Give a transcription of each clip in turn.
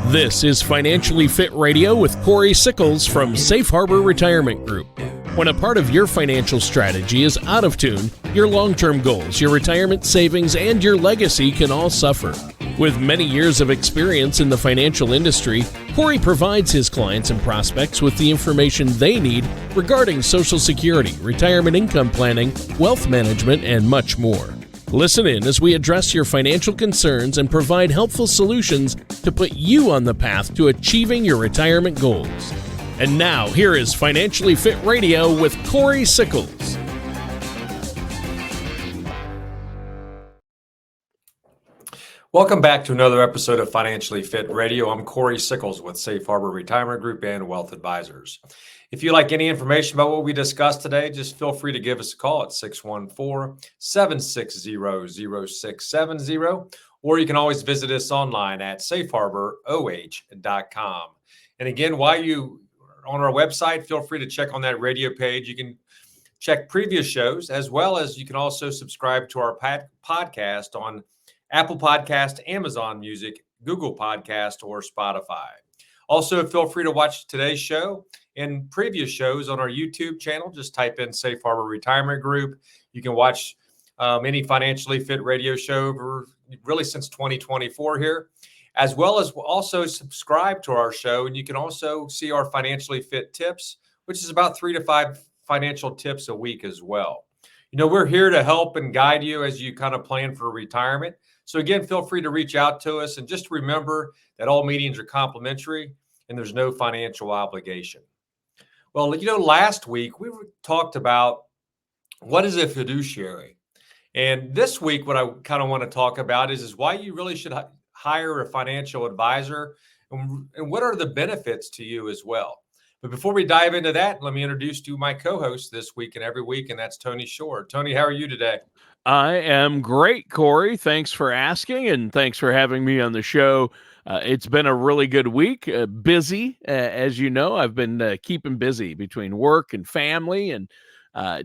This is Financially Fit Radio with Cory Sickles from Safe Harbor Retirement Group. When a part of your financial strategy is out of tune, your long-term goals, your retirement savings, and your legacy can all suffer. With many years of experience in the financial industry, Cory provides his clients and prospects with the information they need regarding Social Security, retirement income planning, wealth management, and much more. Listen in as we address your financial concerns and provide helpful solutions to put you on the path to achieving your retirement goals. And now, here is Financially Fit Radio with Cory Sickles. Welcome back to another episode of Financially Fit Radio. I'm Cory Sickles with Safe Harbor Retirement Group and Wealth Advisors. If you'd like any information about what we discussed today, just feel free to give us a call at 614-760-0670, or you can always visit us online at safeharboroh.com. And again, while you are on our website, feel free to check on that radio page. You can check previous shows, as well as you can also subscribe to our podcast on Apple Podcast, Amazon Music, Google Podcast, or Spotify. Also, feel free to watch today's show and previous shows on our YouTube channel. Just type in Safe Harbor Retirement Group. You can watch any Financially Fit radio show really since 2024 here, as well as also subscribe to our show. And you can also see our Financially Fit tips, which is about 3 to 5 financial tips a week as well. You know, we're here to help and guide you as you kind of plan for retirement. So again, feel free to reach out to us, and just remember that all meetings are complimentary and there's no financial obligation. Well, you know, last week we talked about what is a fiduciary. And this week, what I kind of want to talk about is why you really should hire a financial advisor, and what are the benefits to you as well. But before we dive into that, let me introduce to you my co-host this week and every week, and that's Tony Shore. Tony, how are you today? I am great, Cory. Thanks for asking, and thanks for having me on the show. It's been a really good week, busy. As you know, I've been keeping busy between work and family, and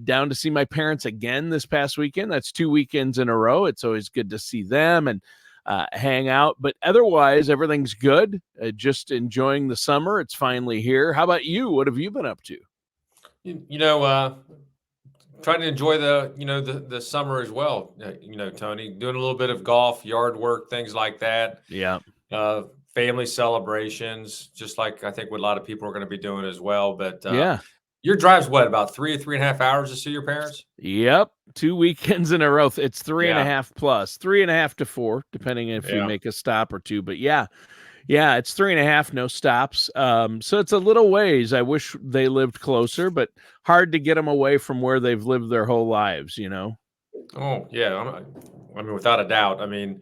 down to see my parents again this past weekend. That's 2 weekends in a row. It's always good to see them and hang out. But otherwise, everything's good. Just enjoying the summer. It's finally here. How about you? What have you been up to? Trying to enjoy the summer as well. Tony, doing a little bit of golf, yard work, things like that. Yeah. Family celebrations, just like I think what a lot of people are going to be doing as well. But yeah. Your drive's what, about 3 or 3.5 hours to see your parents? Yep. 2 weekends in a row. It's 3.5 plus 3.5 to 4, depending if we make a stop or two. But yeah, it's 3.5, no stops. So it's a little ways. I wish they lived closer, but hard to get them away from where they've lived their whole lives, you know? Oh, yeah. I mean, without a doubt. I mean,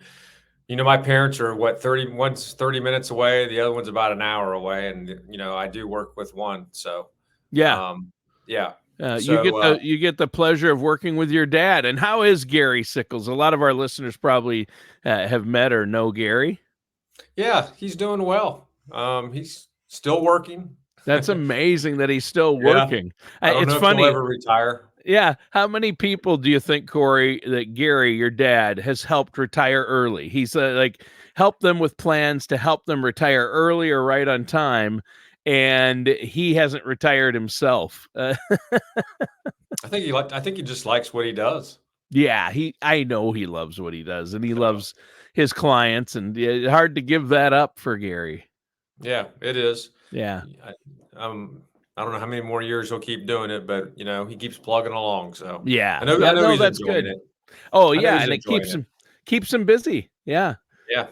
my parents are one's 30 minutes away. The other one's about an hour away. And, I do work with one. So, yeah. You get the pleasure of working with your dad. And how is Gary Sickles? A lot of our listeners probably have met or know Gary. Yeah, he's doing well. He's still working. That's amazing that he's still working. I don't know if he'll ever retire. Yeah. How many people do you think, Cory, that Gary, your dad, has helped retire early? He's helped them with plans to help them retire early or right on time, and he hasn't retired himself. I think he just likes what he does. Yeah, I know he loves what he does, and he loves his clients, and it's hard to give that up for Gary. Yeah, it is. Yeah. I don't know how many more years he'll keep doing it, but he keeps plugging along. So yeah, I know he's that's good. It. Oh yeah, and it keeps him busy. Yeah.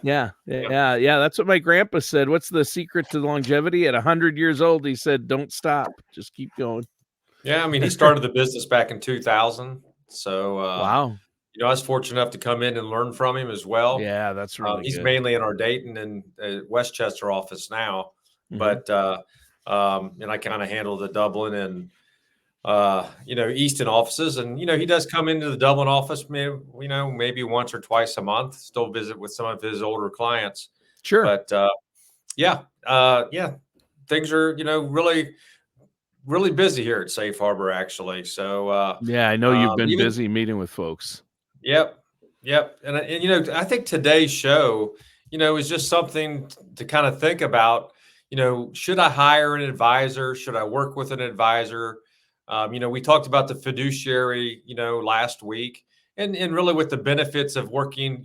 Yeah. That's what my grandpa said. What's the secret to longevity? At 100 years old, he said, "Don't stop, just keep going." Yeah, I mean, he started the business back in 2000. So wow. I was fortunate enough to come in and learn from him as well. Yeah, that's really he's good. mainly in our Dayton and Westchester office now, but and I kind of handle the Dublin and Easton offices, and he does come into the Dublin office maybe once or twice a month, still visit with some of his older clients. Sure. But things are really busy here at Safe Harbor, actually. So I know you've been busy meeting with folks. Yep. And I think today's show is just something to kind of think about. Should I hire an advisor? Should I work with an advisor? We talked about the fiduciary, last week, and really with the benefits of working,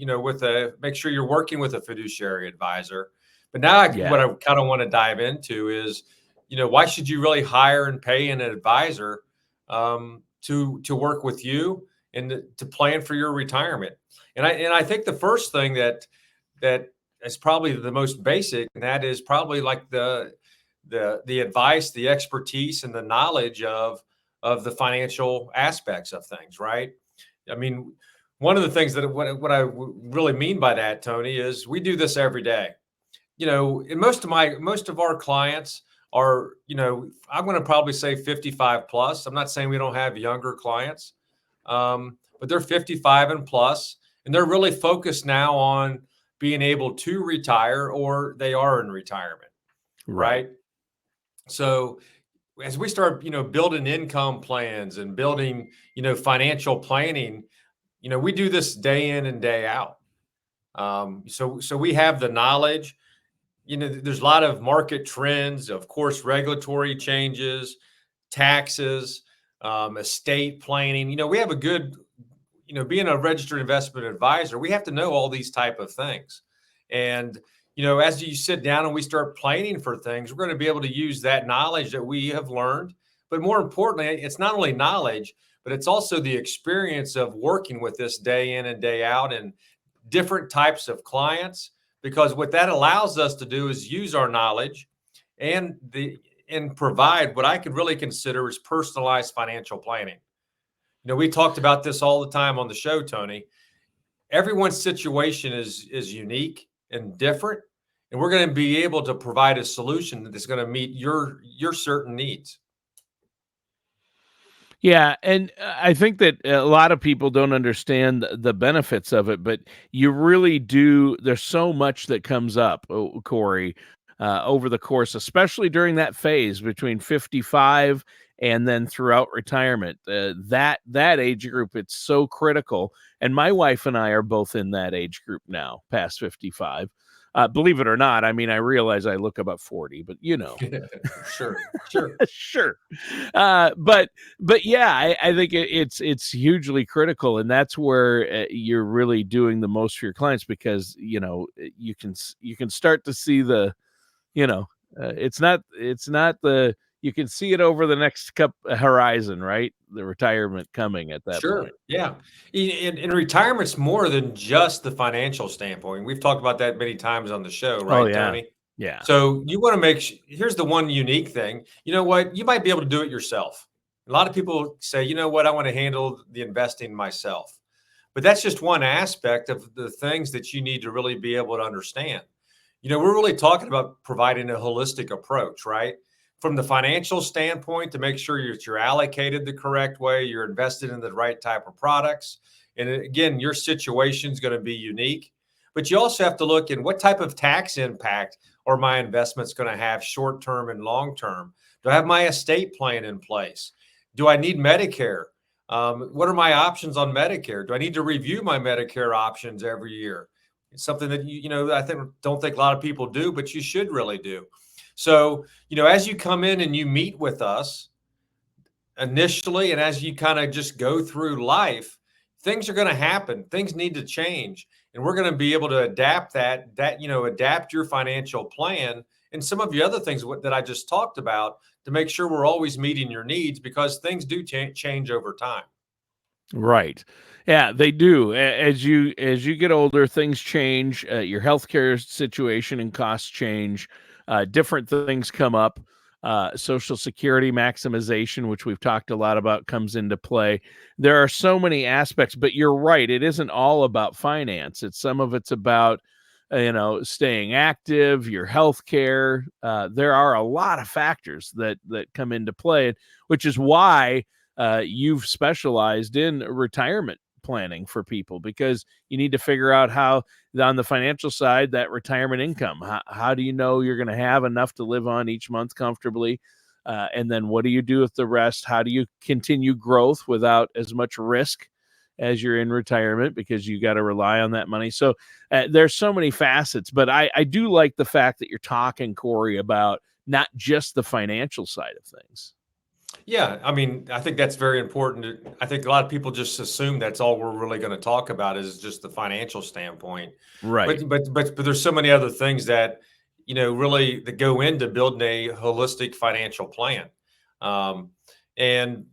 make sure you're working with a fiduciary advisor. But now what Yeah. I kind of want to dive into is, why should you really hire and pay an advisor to work with you and to plan for your retirement? And I think the first thing that is probably the most basic, and that is probably like the advice, the expertise, and the knowledge of the financial aspects of things, right? I mean, one of the things that what I really mean by that, Tony, is we do this every day. And most of our clients are, I'm going to probably say 55 plus. I'm not saying we don't have younger clients, but they're 55 and plus, and they're really focused now on being able to retire, or they are in retirement, Right. right? So as we start, building income plans and building, financial planning, we do this day in and day out. So we have the knowledge. There's a lot of market trends, of course, regulatory changes, taxes, estate planning. We have a good, being a registered investment advisor, we have to know all these type of things. And, as you sit down and we start planning for things, we're going to be able to use that knowledge that we have learned. But more importantly, it's not only knowledge, but it's also the experience of working with this day in and day out and different types of clients. Because what that allows us to do is use our knowledge and provide what I could really consider as personalized financial planning. We talked about this all the time on the show, Tony. Everyone's situation is unique and different, and we're going to be able to provide a solution that is going to meet your certain needs. Yeah, and I think that a lot of people don't understand the benefits of it, but you really do. There's so much that comes up, Cory, over the course, especially during that phase between 55 and then throughout retirement. That age group, it's so critical. And my wife and I are both in that age group now, past 55. Believe it or not, I mean, I realize I look about 40, but Sure, sure. sure. But yeah, I think it's hugely critical, and that's where you're really doing the most for your clients, because you can start to see the it's not the you can see it over the next horizon, right? The retirement coming at that Sure. point. Yeah. In retirement's more than just the financial standpoint. We've talked about that many times on the show, Oh right, yeah, Tony? yeah, So you want to here's the one unique thing. You know what? You might be able to do it yourself. A lot of people say, you know what? I want to handle the investing myself. But that's just one aspect of the things that you need to really be able to understand. We're really talking about providing a holistic approach, right? From the financial standpoint, to make sure you're allocated the correct way, you're invested in the right type of products. And again, your situation is going to be unique, but you also have to look at what type of tax impact are my investments going to have, short term and long term. Do I have my estate plan in place? Do I need Medicare? What are my options on Medicare? Do I need to review my Medicare options every year? It's something that I don't think a lot of people do, but you should really do. So, as you come in and you meet with us initially, and as you kind of just go through life, things are going to happen. Things need to change, and we're going to be able to adapt adapt your financial plan and some of the other things that I just talked about to make sure we're always meeting your needs, because things do change over time. right. Yeah, they do. As you get older, things change. Your healthcare situation and costs change. Different things come up. Social Security maximization, which we've talked a lot about, comes into play. There are so many aspects, but you're right. It isn't all about finance. Some of it's about staying active, your health care. There are a lot of factors that come into play, which is why you've specialized in retirement planning for people, because you need to figure out how, on the financial side, that retirement income, how do you know you're going to have enough to live on each month comfortably? And then what do you do with the rest? How do you continue growth without as much risk? as you're in retirement because you got to rely on that money. So there's so many facets, but I do like the fact that you're talking, Cory, about not just the financial side of things. Yeah, I mean, I think that's very important. I think a lot of people just assume that's all we're really going to talk about is just the financial standpoint. Right. But there's so many other things that, really that go into building a holistic financial plan. Um, and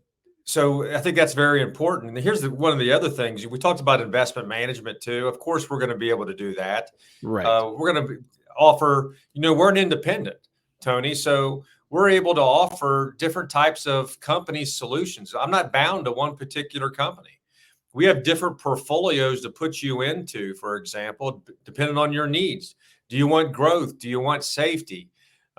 so I think that's very important. And here's one of the other things we talked about: investment management too. Of course, we're going to be able to do that. Right. We're going to offer, we're an independent, Tony. So we're able to offer different types of company solutions. I'm not bound to one particular company. We have different portfolios to put you into, for example, depending on your needs. Do you want growth? Do you want safety?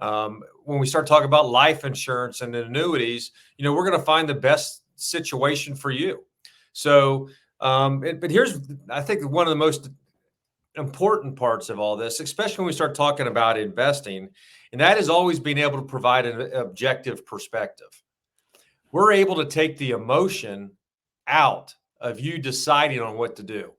When we start talking about life insurance and annuities, we're going to find the best situation for you. So, but here's, I think, one of the most important parts of all this, especially when we start talking about investing, and that is always being able to provide an objective perspective. We're able to take the emotion out of you deciding on what to do.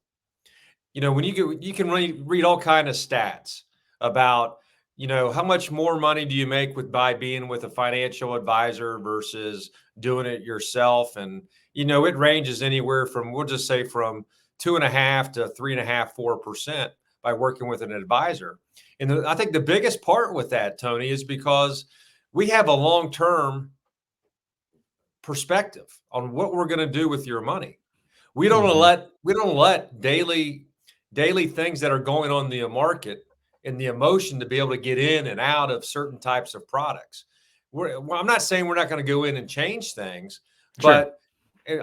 When you can read all kind of stats about, how much more money do you make by being with a financial advisor versus doing it yourself. And, it ranges anywhere from, we'll just say from 2.5 to 3.5, 4% by working with an advisor. And I think the biggest part with that, Tony, is because we have a long-term perspective on what we're going to do with your money. We don't let daily things that are going on in the market and the emotion to be able to get in and out of certain types of products. I'm not saying we're not going to go in and change things, Sure. but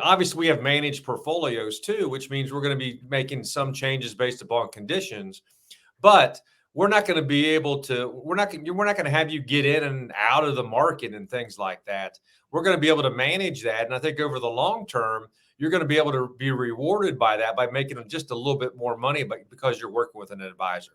obviously we have managed portfolios too, which means we're going to be making some changes based upon conditions. But we're not going to be able to. We're not going to have you get in and out of the market and things like that. We're going to be able to manage that, and I think over the long term, you're going to be able to be rewarded by that by making just a little bit more money, but because you're working with an advisor.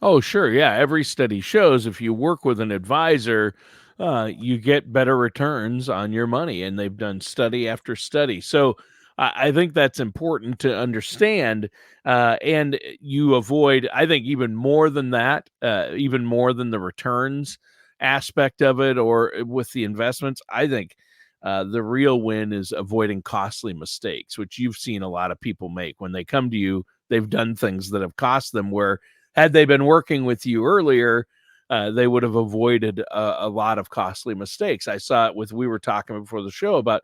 Oh, sure. Yeah. Every study shows if you work with an advisor, you get better returns on your money. And they've done study after study. So I think that's important to understand. And you avoid, I think, even more than that, even more than the returns aspect of it or with the investments. I think the real win is avoiding costly mistakes, which you've seen a lot of people make when they come to you. They've done things that have cost them where had they been working with you earlier, they would have avoided a lot of costly mistakes. I saw it we were talking before the show about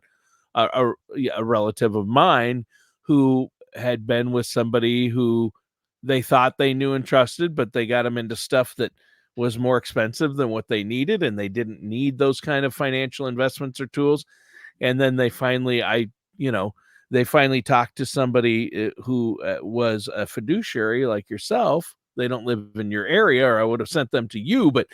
a relative of mine who had been with somebody who they thought they knew and trusted, but they got them into stuff that was more expensive than what they needed, and they didn't need those kind of financial investments or tools. And then they finally talked to somebody who was a fiduciary like yourself. They don't live in your area, or I would have sent them to you. But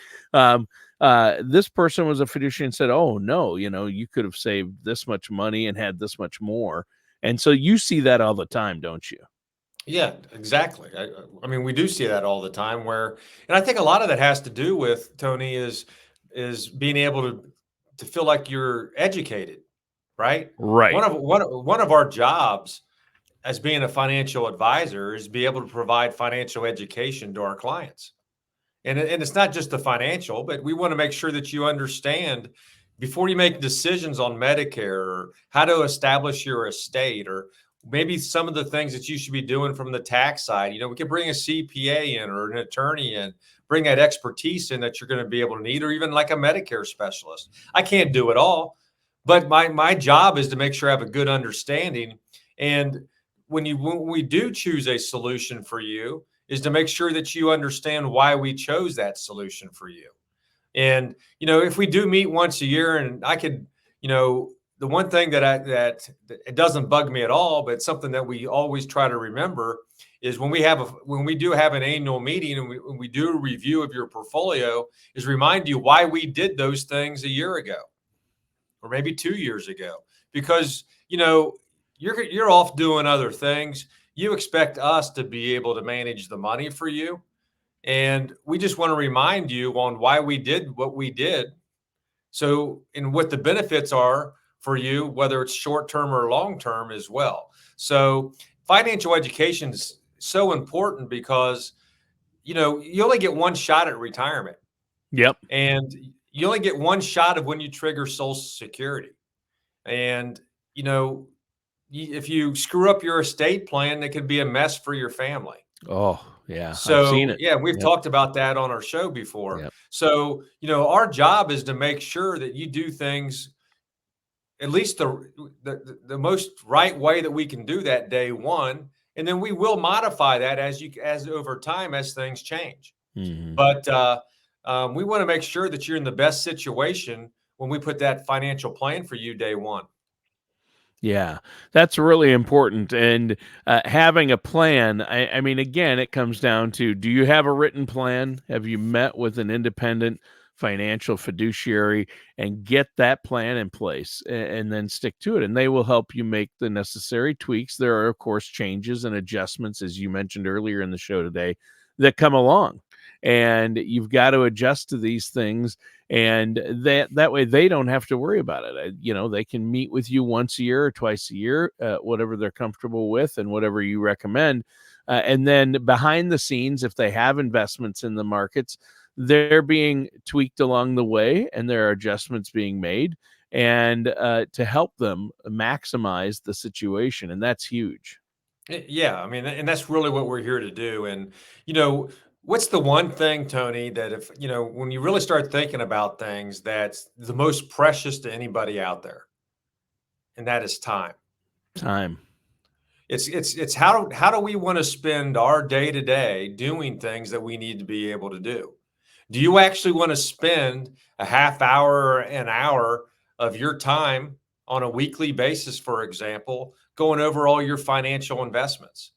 this person was a fiduciary and said, "Oh no, you could have saved this much money and had this much more." And so you see that all the time, don't you? Yeah, exactly. I mean, we do see that all the time and I think a lot of that has to do with, Tony, is being able to feel like you're educated, right? Right. One of our jobs as being a financial advisor is be able to provide financial education to our clients. And it's not just the financial, but we want to make sure that you understand before you make decisions on Medicare or how to establish your estate or maybe some of the things that you should be doing from the tax side. We can bring a CPA in or an attorney in, bring that expertise in that you're going to be able to need, or even like a Medicare specialist. I can't do it all, but my job is to make sure I have a good understanding. And when we do choose a solution for you, is to make sure that you understand why we chose that solution for you. And if we do meet once a year, and I could, the one thing that it doesn't bug me at all, but something that we always try to remember is when we do have an annual meeting and we do a review of your portfolio, is remind you why we did those things a year ago or maybe 2 years ago, because you're off doing other things. You expect us to be able to manage the money for you. And we just want to remind you on why we did what we did. So, and what the benefits are for you, whether it's short-term or long-term as well. So financial education is so important because, you only get one shot at retirement, Yep. and you only get one shot of when you trigger Social Security. And, if you screw up your estate plan, it could be a mess for your family. Oh, yeah. I've seen So, it. yeah, we've Yep. talked about that on our show before. Yep. So, our job is to make sure that you do things at least the most right way that we can do that day one, and then we will modify that as over time as things change. Mhm. But we want to make sure that you're in the best situation when we put that financial plan for you day one. Yeah, that's really important. And having a plan, I mean, again, it comes down to, do you have a written plan? Have you met with an independent financial fiduciary and get that plan in place and then stick to it? And they will help you make the necessary tweaks. There are, of course, changes and adjustments, as you mentioned earlier in the show today, that come along. And you've got to adjust to these things, and that way they don't have to worry about it. They can meet with you once a year or twice a year, whatever they're comfortable with and whatever you recommend. And then behind the scenes, if they have investments in the markets, they're being tweaked along the way, and there are adjustments being made, and to help them maximize the situation. And that's huge. Yeah, I mean, and that's really what we're here to do. And, what's the one thing, Tony, that if, when you really start thinking about things, that's the most precious to anybody out there, and that is time. Time. It's how do we want to spend our day to day doing things that we need to be able to do? Do you actually want to spend a half hour or an hour of your time on a weekly basis, for example, going over all your financial investments?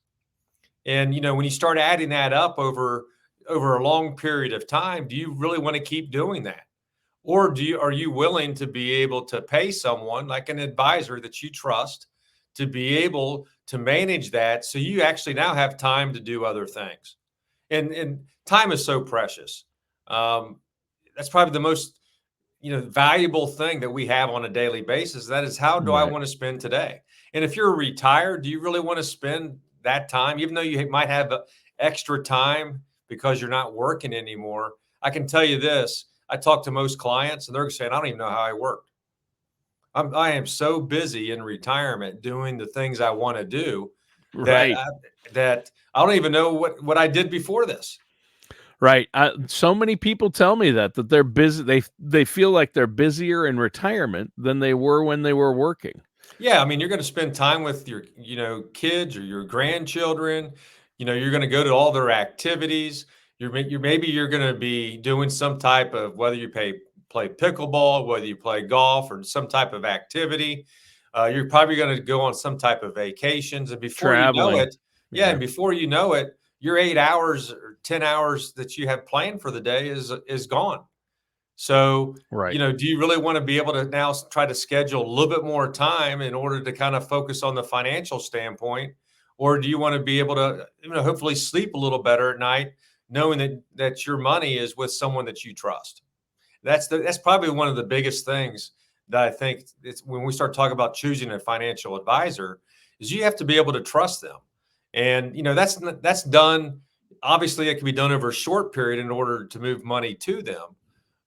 And when you start adding that up over a long period of time, do you really want to keep doing that? Or are you willing to be able to pay someone like an advisor that you trust to be able to manage that, so you actually now have time to do other things? And time is so precious. That's probably the most valuable thing that we have on a daily basis. That is, how do I Right. want to spend today? And if you're retired, do you really want to spend that time, even though you might have extra time because you're not working anymore? I can tell you this: I talk to most clients, and they're saying, "I don't even know how I work. I am so busy in retirement doing the things I want to do that Right. that I don't even know what I did before this." Right. So many people tell me that they're busy. They feel like they're busier in retirement than they were when they were working. Yeah, I mean, you're going to spend time with your, kids or your grandchildren. You're going to go to all their activities. Maybe you're going to be doing some type of, whether you play pickleball, whether you play golf, or some type of activity. You're probably going to go on some type of vacations, and before you know Traveling. it, yeah, Yeah. and before you know it, your 8 hours or 10 hours that you have planned for the day is gone. So, Right. do you really want to be able to now try to schedule a little bit more time in order to kind of focus on the financial standpoint? Or do you want to be able to, hopefully sleep a little better at night, knowing that your money is with someone that you trust? That's probably one of the biggest things that I think it's when we start talking about choosing a financial advisor, is you have to be able to trust them. And, that's done. Obviously, it can be done over a short period in order to move money to them,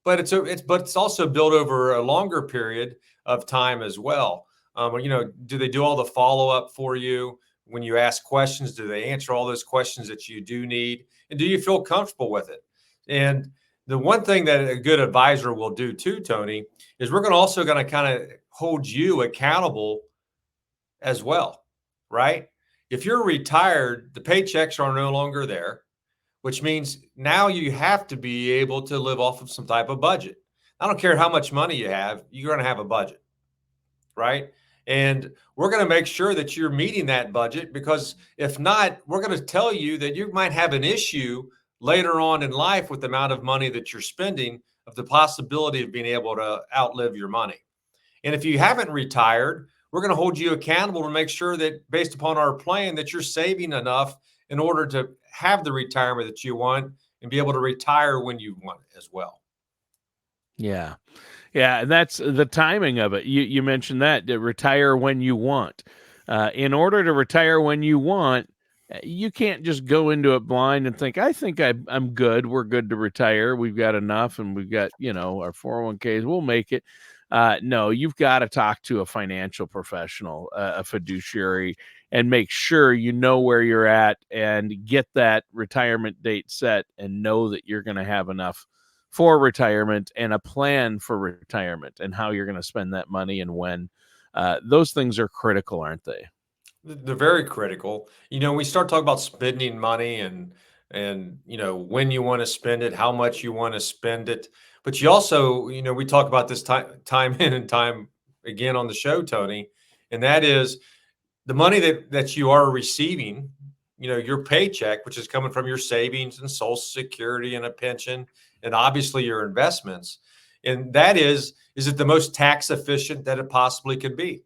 but it's also built over a longer period of time as well. Do they do all the follow up for you when you ask questions? Do they answer all those questions that you do need? And do you feel comfortable with it? And the one thing that a good advisor will do too, Tony, is we're also going to kind of hold you accountable as well, right? If you're retired, the paychecks are no longer there, which means now you have to be able to live off of some type of budget. I don't care how much money you have, you're going to have a budget, right? And we're going to make sure that you're meeting that budget, because if not, we're going to tell you that you might have an issue later on in life with the amount of money that you're spending, of the possibility of being able to outlive your money. And if you haven't retired, we're going to hold you accountable to make sure that, based upon our plan, that you're saving enough in order to have the retirement that you want and be able to retire when you want as well. Yeah. Yeah, and that's the timing of it. You mentioned that to retire when you want. In order to retire when you want, you can't just go into it blind and think, I think I'm good. We're good to retire. We've got enough and we've got, our 401ks. We'll make it. No, you've got to talk to a financial professional, a fiduciary, and make sure you know where you're at and get that retirement date set and know that you're going to have enough for retirement and a plan for retirement and how you're going to spend that money and when. Those things are critical, aren't they? They're very critical. We start talking about spending money and when you want to spend it, how much you want to spend it. But you also, we talk about this time in and time again on the show, Tony, and that is the money that you are receiving, your paycheck, which is coming from your savings and Social Security and a pension, and obviously your investments. And that is it the most tax efficient that it possibly could be,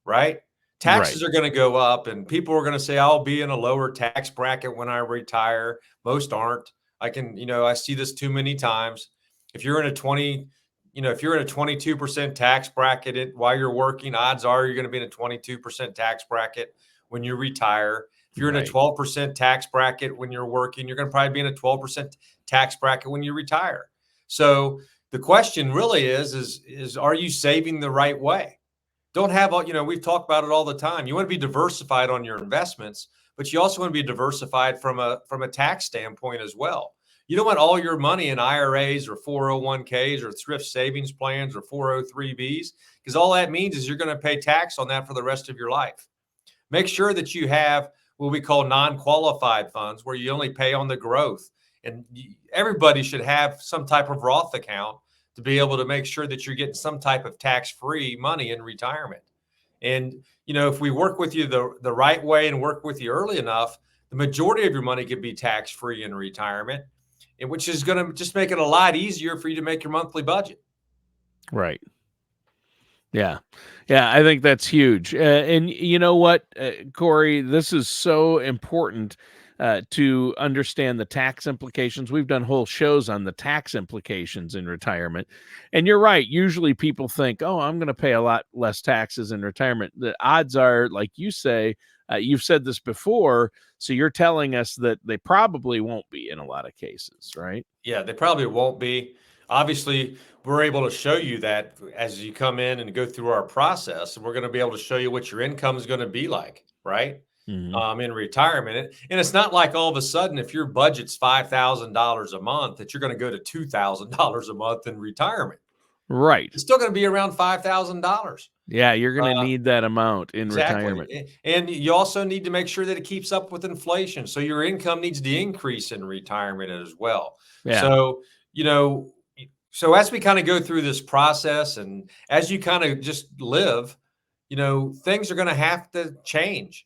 right? Taxes Right. are going to go up, and people are going to say, I'll be in a lower tax bracket when I retire. Most aren't. I see this too many times. If you're in a 22% tax bracket while you're working, odds are you're going to be in a 22% tax bracket when you retire. If you're in a Right. 12% tax bracket when you're working, you're going to probably be in a 12% tax bracket when you retire. So the question really is are you saving the right way? Don't have all, we've talked about it all the time. You want to be diversified on your investments, but you also want to be diversified from a tax standpoint as well. You don't want all your money in IRAs or 401ks or thrift savings plans or 403bs, because all that means is you're going to pay tax on that for the rest of your life. Make sure that you have what we call non-qualified funds, where you only pay on the growth. And everybody should have some type of Roth account to be able to make sure that you're getting some type of tax-free money in retirement. And, if we work with you the right way and work with you early enough, the majority of your money could be tax-free in retirement, and which is going to just make it a lot easier for you to make your monthly budget. Right. Yeah. Yeah. I think that's huge. And you know what, Cory, this is so important to understand the tax implications. We've done whole shows on the tax implications in retirement. And you're right. Usually people think, oh, I'm going to pay a lot less taxes in retirement. The odds are, like you say, you've said this before. So you're telling us that they probably won't be in a lot of cases, right? Yeah, they probably won't be. Obviously, we're able to show you that as you come in and go through our process. We're going to be able to show you what your income is going to be like, right? Hmm. In retirement. And it's not like all of a sudden, if your budget's $5,000 a month, that you're going to go to $2,000 a month in retirement. Right. It's still going to be around $5,000. Yeah. You're going to need that amount in retirement. Exactly. And you also need to make sure that it keeps up with inflation. So your income needs to increase in retirement as well. Yeah. So, you know, so as we kind of go through this process and as you kind of just live, things are going to have to change.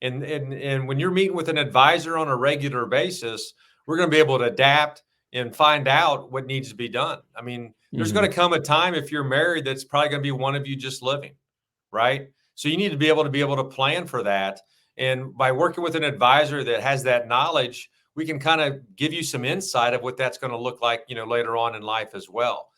And when you're meeting with an advisor on a regular basis, we're going to be able to adapt and find out what needs to be done. I mean, there's Hmm. going to come a time if you're married that's probably going to be one of you just living, right? So you need to be able to plan for that. And by working with an advisor that has that knowledge, we can kind of give you some insight of what that's going to look like, later on in life as well.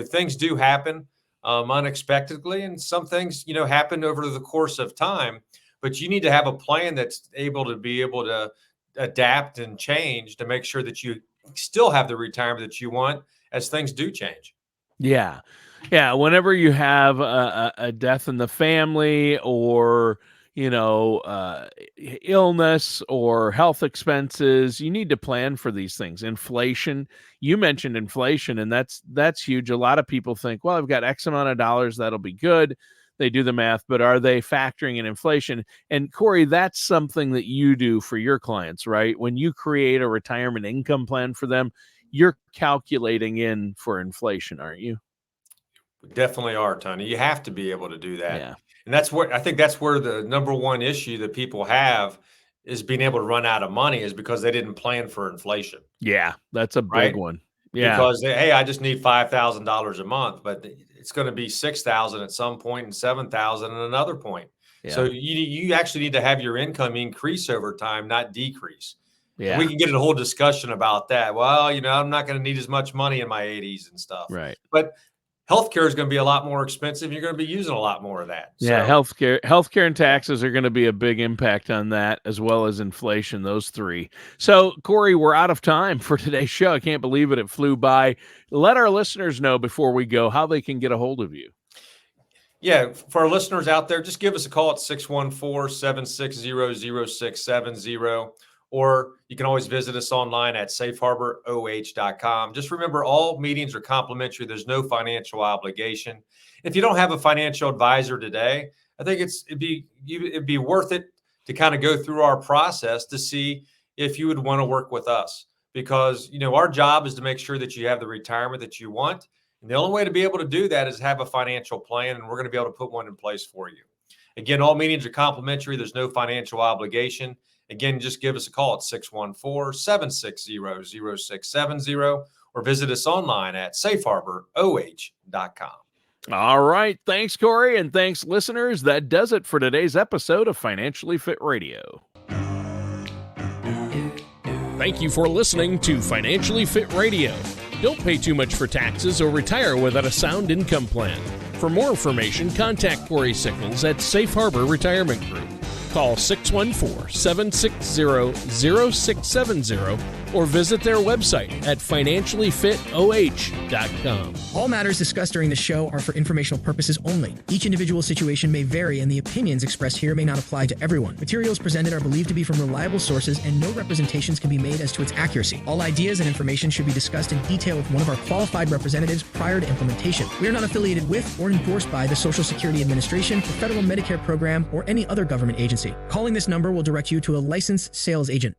Things do happen unexpectedly, and some things, happen over the course of time. But you need to have a plan that's able to adapt and change to make sure that you still have the retirement that you want as things do change. Yeah. Yeah. Whenever you have a death in the family or, illness or health expenses, you need to plan for these things. Inflation, you mentioned inflation, and that's huge. A lot of people think, well, I've got X amount of dollars, that'll be good. They do the math, but are they factoring in inflation? And Cory, that's something that you do for your clients, right? When you create a retirement income plan for them, you're calculating in for inflation, aren't you? We definitely are, Tony. You have to be able to do that. Yeah. And that's where the number one issue that people have is being able to run out of money is because they didn't plan for inflation, Yeah, that's a big right? one. Yeah. Because hey, I just need $5,000 a month, but it's going to be 6,000 at some point and 7,000 at another point. So Yeah. you actually need to have your income increase over time, not decrease. Yeah. We can get in a whole discussion about that. Well, I'm not going to need as much money in my 80s and stuff. Right. But healthcare is going to be a lot more expensive. You're going to be using a lot more of that. Yeah, So, healthcare and taxes are going to be a big impact on that, as well as inflation, those three. So, Cory, we're out of time for today's show. I can't believe it. It flew by. Let our listeners know before we go how they can get a hold of you. Yeah, for our listeners out there, just give us a call at 614-760-0670. Or you can always visit us online at safeharboroh.com. Just remember, all meetings are complimentary. There's no financial obligation. If you don't have a financial advisor today, I think it'd be worth it to kind of go through our process to see if you would want to work with us. Because, our job is to make sure that you have the retirement that you want. And the only way to be able to do that is have a financial plan, and we're going to be able to put one in place for you. Again, all meetings are complimentary. There's no financial obligation. Again, just give us a call at 614-760-0670 or visit us online at safeharboroh.com. All right. Thanks, Cory, and thanks, listeners. That does it for today's episode of Financially Fit Radio. Thank you for listening to Financially Fit Radio. Don't pay too much for taxes or retire without a sound income plan. For more information, contact Cory Sickles at Safe Harbor Retirement Group. Call 614-760-0670 or visit their website at financiallyfitoh.com. All matters discussed during the show are for informational purposes only. Each individual situation may vary, and the opinions expressed here may not apply to everyone. Materials presented are believed to be from reliable sources, and no representations can be made as to its accuracy. All ideas and information should be discussed in detail with one of our qualified representatives prior to implementation. We are not affiliated with or endorsed by the Social Security Administration, the Federal Medicare Program, or any other government agency. Calling this number will direct you to a licensed sales agent.